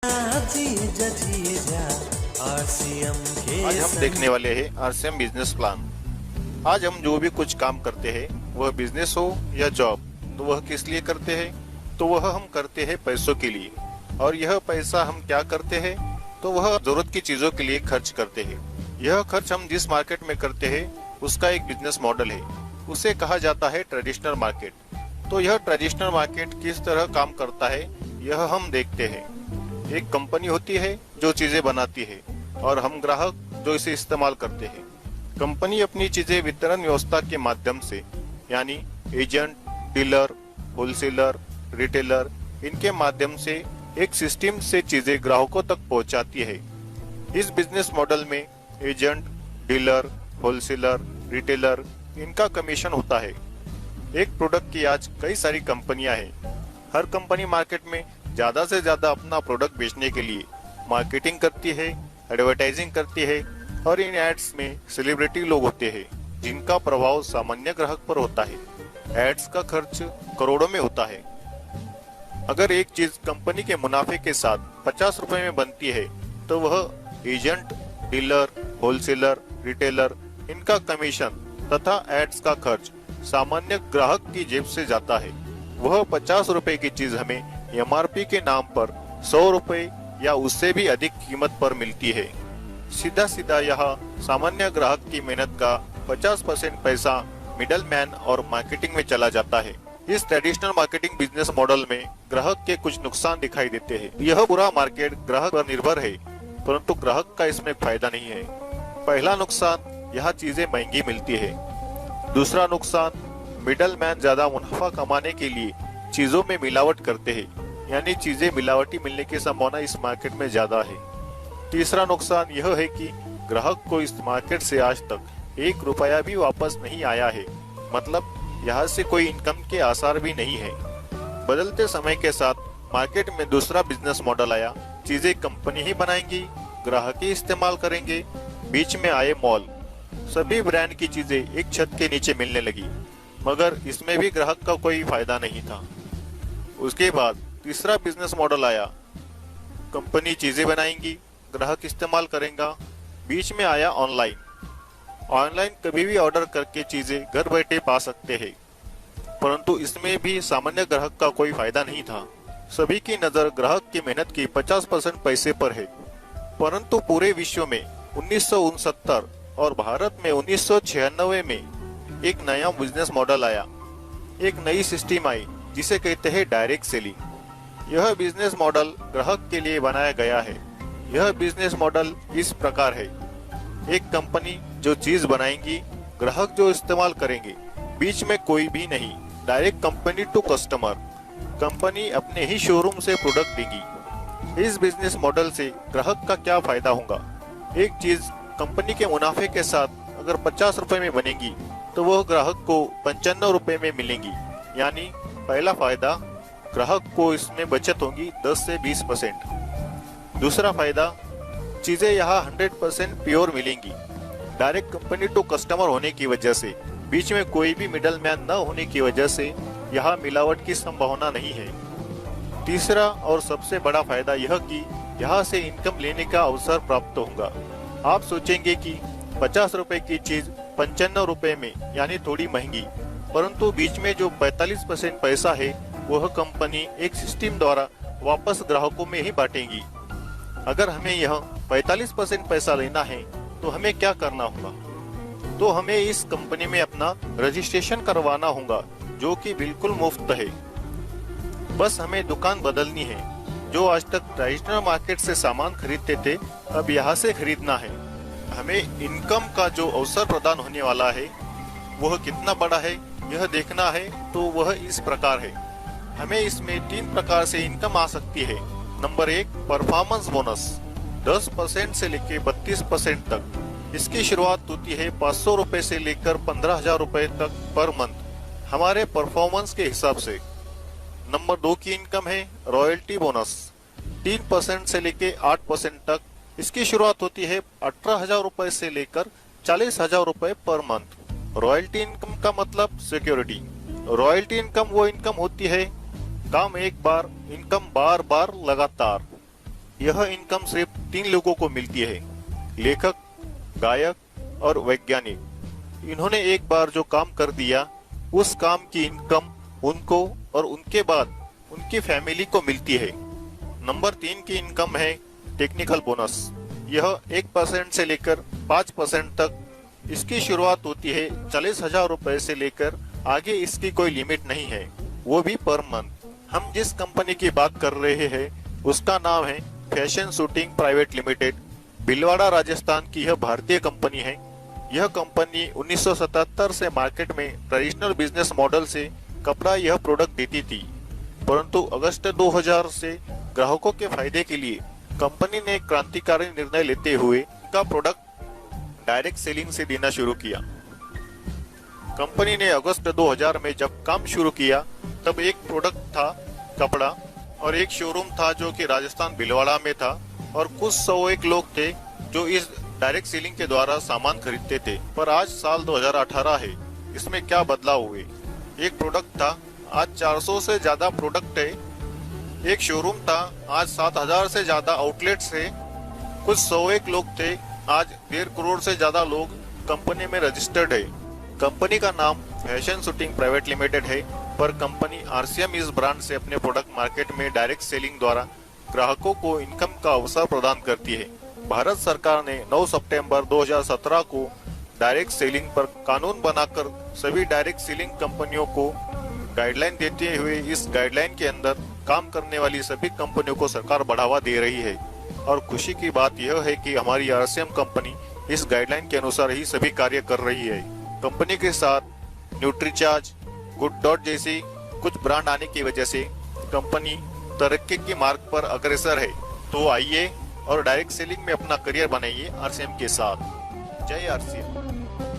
आज हम देखने वाले हैं आरसीएम बिजनेस प्लान। आज हम जो भी कुछ काम करते हैं, वह बिजनेस हो या जॉब, तो वह किस लिए करते हैं? तो वह हम करते हैं पैसों के लिए। और यह पैसा हम क्या करते हैं? तो वह जरूरत की चीजों के लिए खर्च करते हैं। यह खर्च हम जिस मार्केट में करते हैं उसका एक बिजनेस मॉडल है, उसे कहा जाता है ट्रेडिशनल मार्केट। तो यह ट्रेडिशनल मार्केट किस तरह काम करता है, यह हम देखते हैं। एक कंपनी होती है जो चीजें बनाती है और हम ग्राहक जो इसे इस्तेमाल करते हैं। कंपनी अपनी चीजें वितरण व्यवस्था के माध्यम से, यानी एजेंट, डीलर, होलसेलर, रिटेलर, इनके माध्यम से एक सिस्टम से चीजें ग्राहकों तक पहुंचाती है। इस बिजनेस मॉडल में एजेंट, डीलर, होलसेलर, रिटेलर, इनका कमीशन होता है। एक प्रोडक्ट की आज कई सारी कंपनियां हैं। हर कंपनी मार्केट में ज्यादा से ज्यादा अपना प्रोडक्ट बेचने के लिए मार्केटिंग करती है, एडवर्टाइजिंग करती है, और इन एड्स में सेलिब्रिटी लोग होते हैं जिनका प्रभाव सामान्य ग्राहक पर होता है। एड्स का खर्च करोड़ों में होता है। अगर एक चीज कंपनी के मुनाफे के साथ 50 रुपए में बनती है, तो वह एजेंट, डीलर, होलसेलर, रिटेलर, इनका कमीशन तथा एड्स का खर्च सामान्य ग्राहक की जेब से जाता है। वह 50 रुपए की चीज हमें एमआरपी के नाम पर 100 रुपए या उससे भी अधिक कीमत पर मिलती है। सीधा सीधा यह सामान्य ग्राहक की मेहनत का 50% पैसा मिडल मैन और मार्केटिंग में चला जाता है। इस ट्रेडिशनल मार्केटिंग बिजनेस मॉडल में ग्राहक के कुछ नुकसान दिखाई देते हैं। यह पूरा मार्केट ग्राहक पर निर्भर है, परंतु ग्राहक का इसमें फायदा नहीं है। पहला नुकसान, यह चीजें महंगी मिलती है। दूसरा नुकसान, मिडल मैन ज्यादा मुनाफा कमाने के लिए चीजों में मिलावट करते हैं, यानी चीजें मिलावटी मिलने की संभावना इस मार्केट में ज्यादा है। तीसरा नुकसान यह है कि ग्राहक को इस मार्केट से आज तक 1 रुपया भी वापस नहीं आया है, मतलब यहाँ से कोई इनकम के आसार भी नहीं है। बदलते समय के साथ मार्केट में दूसरा बिजनेस मॉडल आया। चीजें कंपनी ही बनाएंगी, ग्राहक ही इस्तेमाल करेंगे। बीच में आए मॉल। सभी ब्रांड की चीजें एक छत के नीचे मिलने लगी, मगर इसमें भी ग्राहक का कोई फायदा नहीं था। उसके बाद तीसरा बिजनेस मॉडल आया। कंपनी चीजें बनाएंगी, ग्राहक इस्तेमाल करेगा। बीच में आया ऑनलाइन। ऑनलाइन कभी भी ऑर्डर करके चीजें घर बैठे पा सकते हैं, परंतु इसमें भी सामान्य ग्राहक का कोई फायदा नहीं था। सभी की नजर ग्राहक की मेहनत की 50% पैसे पर है। परंतु पूरे विश्व में 1969 और भारत में 1996 में एक नया बिजनेस मॉडल आया। एक नई सिस्टम आई जिसे कहते हैं डायरेक्ट सेलिंग। यह बिजनेस मॉडल ग्राहक के लिए बनाया गया है। यह बिजनेस मॉडल इस प्रकार है। एक कंपनी जो चीज बनाएंगी, ग्राहक जो इस्तेमाल करेंगे, बीच में कोई भी नहीं। Direct company to customer. Company अपने ही शोरूम से प्रोडक्ट देगी। इस बिजनेस मॉडल से ग्राहक का क्या फायदा होगा? एक चीज कंपनी के मुनाफे के साथ अगर 50 रुपए में बनेगी, तो वह ग्राहक को 95 रुपए में मिलेंगी। यानी पहला फायदा, ग्राहक को इसमें बचत होगी 10 से 20%। दूसरा फायदा, चीजें यहाँ 100% प्योर मिलेंगी। डायरेक्ट कंपनी टू कस्टमर होने की वजह से, बीच में कोई भी मिडल मैन न होने की वजह से यहाँ मिलावट की संभावना नहीं है। तीसरा और सबसे बड़ा फायदा यह कि यहाँ से इनकम लेने का अवसर प्राप्त होगा। आप सोचेंगे कि 50 रुपए की चीज 95 रुपए में, यानी थोड़ी महंगी, परंतु बीच में जो 45% पैसा है वह कंपनी एक सिस्टम द्वारा वापस ग्राहकों में ही बांटेगी। अगर हमें यह 45% पैसा लेना है तो हमें क्या करना होगा? तो हमें इस कंपनी में अपना रजिस्ट्रेशन करवाना होगा, जो कि बिल्कुल मुफ्त है। बस हमें दुकान बदलनी है। जो आज तक ट्रेडिशनल मार्केट से सामान खरीदते थे, अब यहाँ से खरीदना है। हमें इनकम का जो अवसर प्रदान होने वाला है वह कितना बड़ा है, यह देखना है। तो वह इस प्रकार है। हमें इसमें 3 प्रकार से इनकम आ सकती है। नंबर 1, परफॉर्मेंस बोनस 10% से लेकर 32% तक। इसकी शुरुआत होती है 500 रुपए से लेकर 15,000 रुपए तक पर मंथ, हमारे परफॉर्मेंस के हिसाब से। नंबर 2 की इनकम है रॉयल्टी बोनस 3% से लेकर 8% तक। इसकी शुरुआत होती है 18,000 रुपए से लेकर 40,000 रुपए पर मंथ। रॉयल्टी इनकम का मतलब सिक्योरिटी। रॉयल्टी इनकम वो इनकम होती है, काम एक बार, इनकम बार बार लगातार। यह इनकम सिर्फ 3 लोगों को मिलती है, लेखक, गायक और वैज्ञानिक। इन्होंने एक बार जो काम कर दिया, उस काम की इनकम उनको और उनके बाद उनकी फैमिली को मिलती है। नंबर 3 की इनकम है टेक्निकल बोनस। यह 1% से लेकर 5% तक इसकी शुरुआत होती है। 40,000 रुपए से लेकर आगे इसकी कोई लिमिट नहीं है, वो भी पर मंथ। हम जिस कंपनी की बात कर रहे हैं उसका नाम है fashion shooting private limited. Bhilwara Rajasthan की यह भारतीय कंपनी है। यह कंपनी 1977 से मार्केट में ट्रेडिशनल बिजनेस मॉडल से कपड़ा यह प्रोडक्ट देती थी, परंतु अगस्त 2000 से ग्राहकों के फायदे के लिए कंपनी ने क्रांतिकारी निर्णय लेते हुए का प्रोडक्ट डायरेक्ट सेलिंग से देना शुरू किया। कंपनी ने अगस्त 2000 में जब काम शुरू किया तब एक प्रोडक्ट था कपड़ा और एक शोरूम था जो कि राजस्थान भीलवाड़ा में था, और कुछ 101 लोग थे जो इस डायरेक्ट सेलिंग के द्वारा सामान खरीदते थे। पर आज साल 2018 है, इसमें क्या बदलाव हुए? एक प्रोडक्ट था, आज 400 से ज्यादा प्रोडक्ट है। एक शोरूम था, आज 7000 से ज्यादा आउटलेट्स है। कुछ 101 लोग थे, आज 1.5 करोड़ से ज्यादा लोग कंपनी में रजिस्टर्ड है। कंपनी का नाम फैशन शूटिंग प्राइवेट लिमिटेड है, पर कंपनी आरसीएम इस ब्रांड से अपने प्रोडक्ट मार्केट में डायरेक्ट सेलिंग द्वारा ग्राहकों को इनकम का अवसर प्रदान करती है। भारत सरकार ने 9 सितंबर 2017 को डायरेक्ट सेलिंग पर कानून बनाकर सभी डायरेक्ट सेलिंग कंपनियों को गाइडलाइन देते हुए इस गाइडलाइन के अंदर काम करने वाली सभी कंपनियों को सरकार बढ़ावा दे रही है। और खुशी की बात यह है कि हमारी आरसीएम कंपनी इस गाइडलाइन के अनुसार ही सभी कार्य कर रही है। कंपनी के साथ न्यूट्रीचार्ज, गुड डॉट जैसी कुछ ब्रांड आने की वजह से कंपनी तरक्की के मार्ग पर अग्रसर है। तो आइए और डायरेक्ट सेलिंग में अपना करियर बनाइए आरसीएम के साथ। जय आरसीएम।